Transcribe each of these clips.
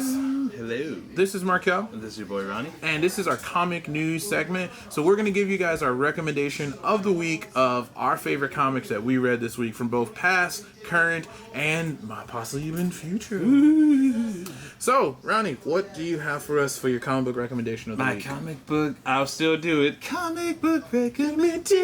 guys. Hello. This is Markell. And this is your boy Ronnie. And this is our comic news segment. So we're going to give you guys our recommendation of the week of our favorite comics that we read this week from both past, current, and possibly even future. So, Ronnie, what do you have for us for your comic book recommendation of the week? My comic book, I'll still do it. Comic book recommendation.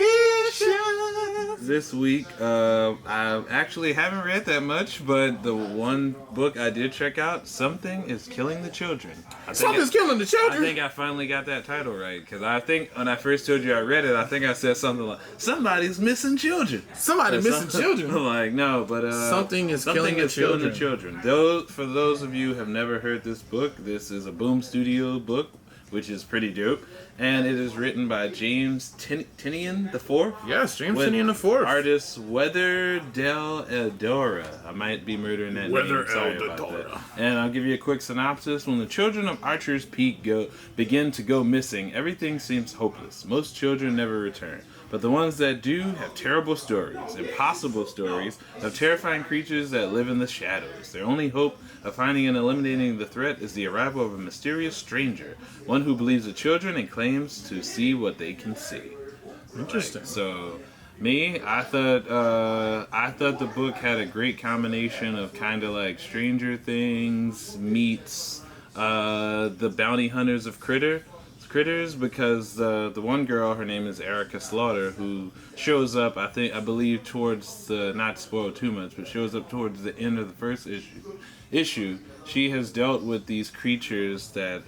This week, I actually haven't read that much, but the one book I did check out, Something is Killing the Children. Something's Killing the Children? I think I finally got that title right, because I think when I first told you I read it, I think I said something like, somebody's missing children. Somebody's missing children? I'm like, no, but Something is Killing the Children. For those of you who have never heard this book, this is a Boom Studio book, which is pretty dope. And it is written by James Tynion IV. Yes, James Tynion IV. Artist Weather Del Eldora. I might be murdering that name. Sorry about that. And I'll give you a quick synopsis. When the children of Archer's Peak begin to go missing, everything seems hopeless. Most children never return. But the ones that do have terrible stories, impossible stories, of terrifying creatures that live in the shadows. Their only hope of finding and eliminating the threat is the arrival of a mysterious stranger, one who believes the children and claims to see what they can see. Interesting. So, I thought the book had a great combination of kind of like Stranger Things meets the Bounty Hunters of Critters, because the one girl, her name is Erica Slaughter, who shows up, I believe towards the, not to spoil too much, but shows up towards the end of the first issue. She has dealt with these creatures that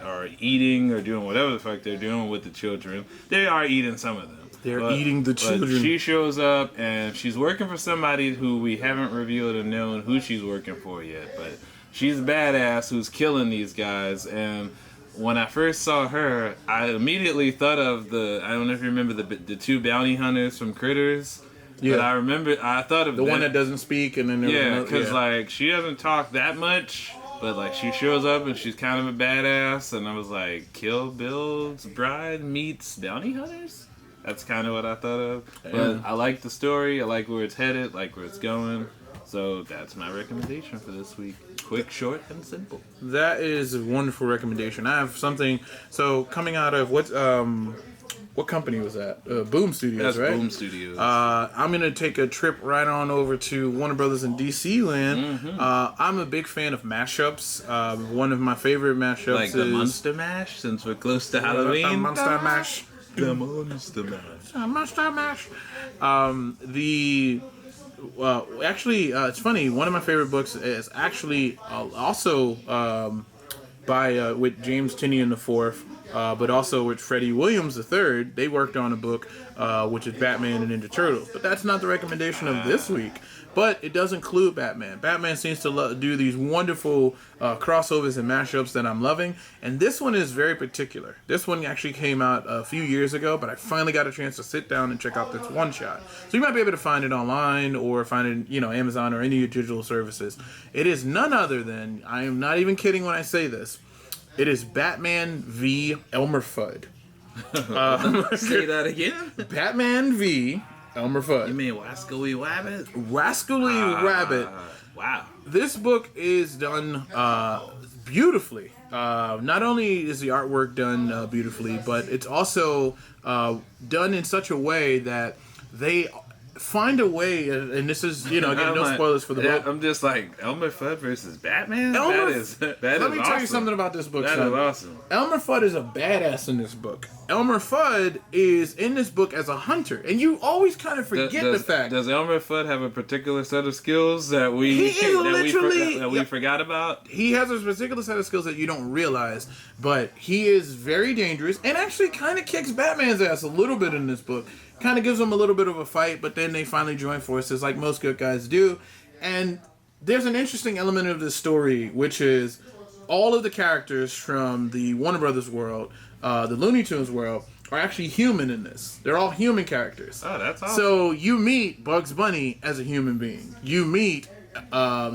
are eating or doing whatever the fuck they're doing with the children. They are eating some of them. They're eating the children. But she shows up and she's working for somebody who we haven't revealed or known who she's working for yet, but she's a badass who's killing these guys. And when I first saw her, I immediately thought of I don't know if you remember the two bounty hunters from Critters. Yeah. But I thought of the one that doesn't speak, and then because like she doesn't talk that much, but like she shows up and she's kind of a badass, and I was like, Kill Bill's bride meets bounty hunters. That's kind of what I thought of. But I like the story. I like where it's headed. Like where it's going. So that's my recommendation for this week. Quick, short, and simple. That is a wonderful recommendation. I have something. So coming out of what company was that? Boom Studios, that's right? Boom Studios. I'm gonna take a trip right on over to Warner Brothers in DC land. Mm-hmm. I'm a big fan of mashups. One of my favorite mashups like the Monster Mash, since we're close to Halloween. Monster Mash. The Monster Mash. Monster Mash. It's funny. One of my favorite books is actually also with James Tynion IV, but also with Freddie Williams III. They worked on a book which is Batman and Ninja Turtles. But that's not the recommendation of this week. But it does include Batman. Batman seems to do these wonderful crossovers and mashups that I'm loving. And this one is very particular. This one actually came out a few years ago, but I finally got a chance to sit down and check out this one shot. So you might be able to find it online or find it, Amazon or any of your digital services. It is none other than, I am not even kidding when I say this, it is Batman v. Elmer Fudd. Say that again? Batman v. Elmer Fudd. You mean Wascally Rabbit? Rascally Rabbit. Wow. This book is done beautifully. Not only is the artwork done beautifully, but it's also done in such a way that they find a way, and this is, again, no spoilers for the book. I'm just like, Elmer Fudd versus Batman? That is Let me awesome. tell you something about this book, That son. is awesome. Elmer Fudd is a badass in this book. Elmer Fudd is in this book as a hunter, and you always kind of forget the fact. Does Elmer Fudd have a particular set of skills that we forgot about? He has a particular set of skills that you don't realize, but he is very dangerous and actually kind of kicks Batman's ass a little bit in this book. Kind of gives him a little bit of a fight, but then they finally join forces like most good guys do. And there's an interesting element of this story, which is all of the characters from the Warner Brothers world, the Looney Tunes world, are actually human in this. They're all human characters. Oh, that's awesome. So you meet Bugs Bunny as a human being. You meet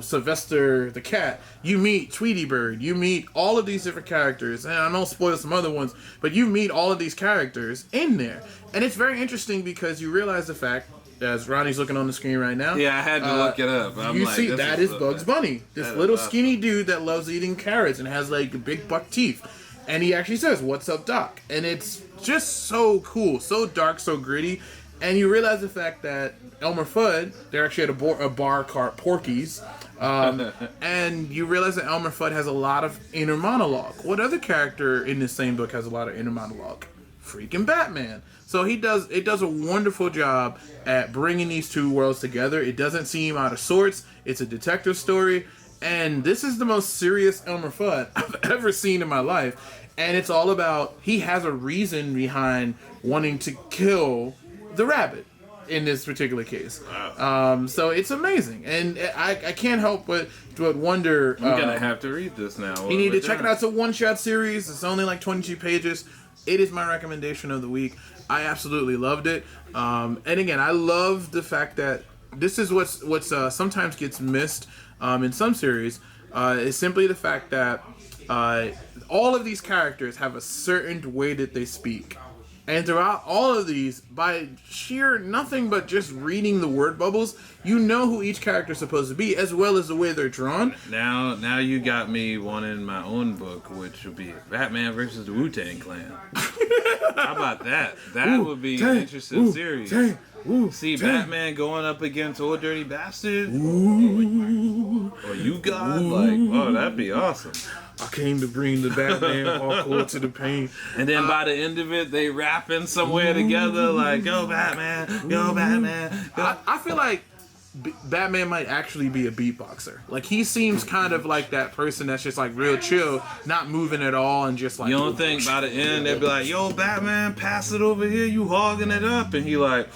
Sylvester the cat. You meet Tweety Bird. You meet all of these different characters. And I don't spoil some other ones, but you meet all of these characters in there. And it's very interesting because you realize the fact as Ronnie's looking on the screen right now. Yeah, I had to look it up. I'm You like, see, this that is Bugs Bunny. This little awesome. skinny dude that loves eating carrots and has like big buck teeth. And he actually says, "What's up, Doc?" And it's just so cool, so dark, so gritty. And you realize the fact that Elmer Fudd, they're actually at a bar called Porky's. And you realize that Elmer Fudd has a lot of inner monologue. What other character in this same book has a lot of inner monologue? Freaking Batman. So it does a wonderful job at bringing these two worlds together. It doesn't seem out of sorts. It's a detective story. And this is the most serious Elmer Fudd I've ever seen in my life. And it's all about, he has a reason behind wanting to kill the rabbit in this particular case. Wow. So it's amazing. And I can't help but wonder. I'm going to have to read this now. You need to check it out. It's a one-shot series. It's only like 22 pages. It is my recommendation of the week. I absolutely loved it. And again, I love the fact that this is what's sometimes gets missed in some series, is simply the fact that all of these characters have a certain way that they speak. And throughout all of these, by sheer nothing but just reading the word bubbles, you know who each character is supposed to be, as well as the way they're drawn. Now you got me wanting my own book, which would be Batman versus the Wu-Tang Clan. How about that? That would be an interesting series. See Batman going up against Old Dirty Bastard, or you God, like, oh, that'd be awesome. I came to bring the Batman hardcore to the pain. And then by the end of it, they rapping somewhere together, like, go Batman, go Batman. Go. I feel like Batman might actually be a beatboxer. Like, he seems kind of like that person that's just like real chill, not moving at all, and just like. You don't think by the end they'd be like, yo, Batman, pass it over here, you hogging it up, and he like,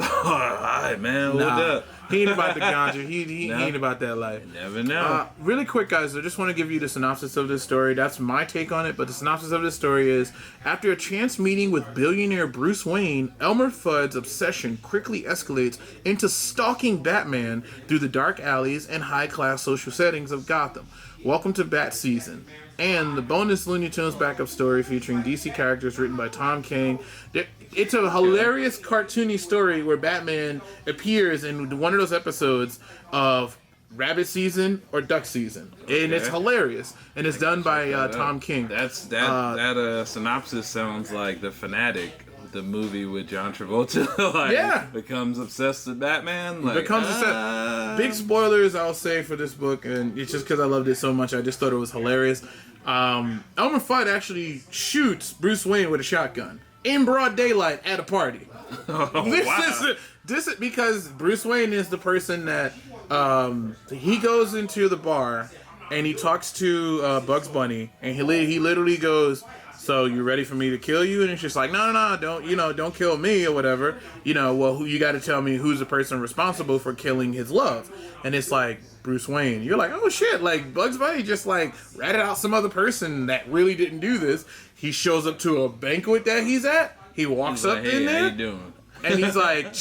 all right, man, hold up. He ain't about the ganja. He ain't about that life. You never know. Really quick, guys, I just want to give you the synopsis of this story. That's my take on it, but the synopsis of this story is, after a chance meeting with billionaire Bruce Wayne, Elmer Fudd's obsession quickly escalates into stalking Batman through the dark alleys and high-class social settings of Gotham. Welcome to Bat Season. And the bonus Looney Tunes backup story featuring DC characters written by Tom King. It's a hilarious cartoony story where Batman appears in one of those episodes of Rabbit Season or Duck Season. And it's hilarious. And it's done by Tom King. That synopsis sounds like The Fanatic, the movie with John Travolta, becomes obsessed with Batman. Like, becomes obsessed. Big spoilers, I'll say, for this book, and it's just because I loved it so much. I just thought it was hilarious. Elmer Fudd actually shoots Bruce Wayne with a shotgun in broad daylight at a party. This is because Bruce Wayne is the person that he goes into the bar and he talks to Bugs Bunny, and he literally goes, "So you ready for me to kill you?" And it's just like, no, don't kill me or whatever. Well, you got to tell me who's the person responsible for killing his love. And it's like, Bruce Wayne. You're like, oh shit, like Bugs Bunny just like ratted out some other person that really didn't do this. He shows up to a banquet that he's at. He walks up in there. How you doing? And he's like,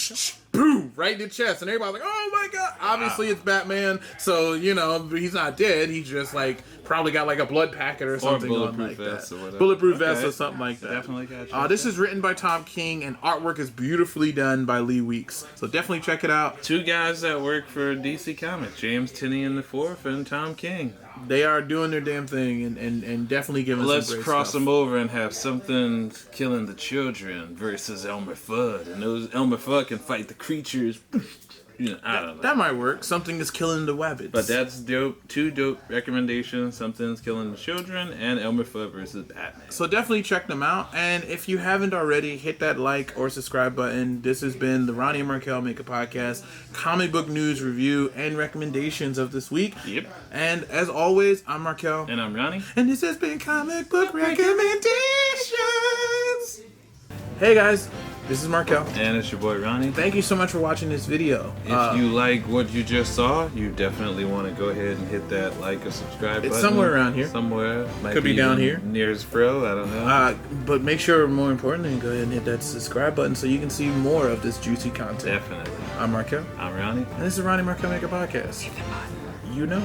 boom, right in the chest. And everybody's like, oh my God. Obviously, it's Batman. So, he's not dead. He's just like, probably got like a blood packet or something on like that. Bulletproof vest or something like that. Definitely got you. This is written by Tom King, and artwork is beautifully done by Lee Weeks. So definitely check it out. Two guys that work for DC Comics, James Tynion IV and Tom King. They are doing their damn thing and definitely giving us some great Let's cross stuff. them over and have something killing the children versus Elmer Fudd. And those Elmer Fudd can fight the creatures. I don't know. That might work. Something is killing the wabbits. But that's dope. Two dope recommendations. Something's killing the children and Elmer Fudd versus Batman. So definitely check them out. And if you haven't already, hit that like or subscribe button. This has been the Ronnie and Markell Make a Podcast, comic book news review and recommendations of this week. Yep. And as always, I'm Markell. And I'm Ronnie. And this has been Comic Book Recommendations. Hey guys, this is Markell. And it's your boy Ronnie. Thank you so much for watching this video. If you like what you just saw, you definitely want to go ahead and hit that like or subscribe button. It's somewhere around here. Somewhere. Might Could be down even here. Near his fro, I don't know. But make sure, more importantly, go ahead and hit that subscribe button so you can see more of this juicy content. Definitely. I'm Markell. I'm Ronnie. And this is Ronnie Markell Make a Podcast. You know.